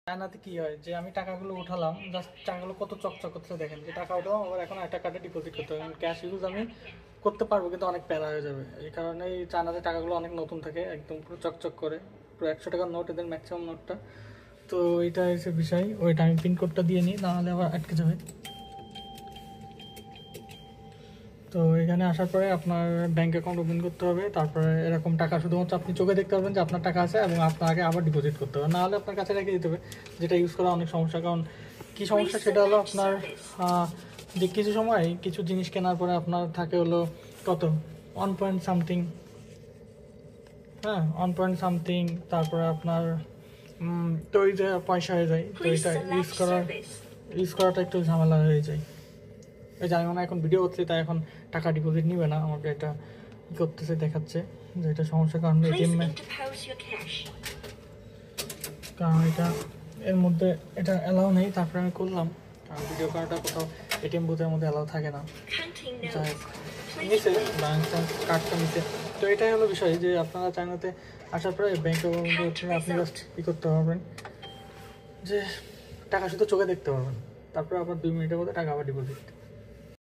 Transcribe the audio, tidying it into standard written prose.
চায়নাতে কি হয় যে আমি টাকাগুলো উঠালাম, জাস্ট টাকাগুলো কত চকচক করতেছে দেখেন, যে টাকা উঠালাম আবার এখন একটা কার্ডে ডিপোজিট করতে হবে, ক্যাশ ইউজ আমি করতে পারবো কিন্তু অনেক প্যারা হয়ে যাবে। এই কারণে এই চায়নাতে টাকাগুলো অনেক নতুন থাকে, একদম পুরো চকচক করে, পুরো 100 টাকার নোট, এদের ম্যাক্সিমাম নোটটা। তো এইটা হচ্ছে বিষয়, ওইটা আমি পিন কোডটা দিয়ে নিই, নাহলে আবার আটকে যাবে। তো এখানে আসার পরে আপনার ব্যাঙ্ক অ্যাকাউন্ট ওপেন করতে হবে, তারপরে এরকম টাকা শুধুমাত্র আপনি চোখে দেখতে পারবেন যে আপনার টাকা আছে, এবং আপনাকে আবার ডিপোজিট করতে হবে, নাহলে আপনার কাছে রেখে দিতে হবে, যেটা ইউজ করা অনেক সমস্যা। কারণ কী সমস্যা সেটা হলো আপনার যে কিছু সময় কিছু জিনিস কেনার পরে আপনার থাকে হলো কত 1 পয়েন্ট সামথিং, হ্যাঁ 1 পয়েন্ট সামথিং, তারপরে আপনার তো ওই যে পয়সা হয়ে যায়, তো এটা ইউজ করাটা একটু ঝামেলা হয়ে যায়। এই যে আমি মনে হয় এখন ভিডিও করছি, তাই এখন টাকা ডিপোজিট নিবে না, আমাকে এটা করতেছে দেখাচ্ছে যে এটা সমস্যার কারণে এটিএম, কারণ এটা এর মধ্যে এটা অ্যালাউ নেই। তারপরে আমি করলাম, কারণ ভিডিও করাটা কোথাও এটিএম বুথের মধ্যে অ্যালাউ থাকে না। যাই হোক, নিচে ব্যাঙ্ক কার্ডটা নিচে। তো এটাই হলো বিষয় যে আপনারা চায়নাতে আসার পরে ব্যাঙ্ক অ্যাকাউন্টে আপনি জাস্ট কী করতে পারবেন যে টাকা শুধু চোখে দেখতে পারবেন, তারপরে আবার 2 মিনিটের মধ্যে টাকা আবার ডিপোজিট।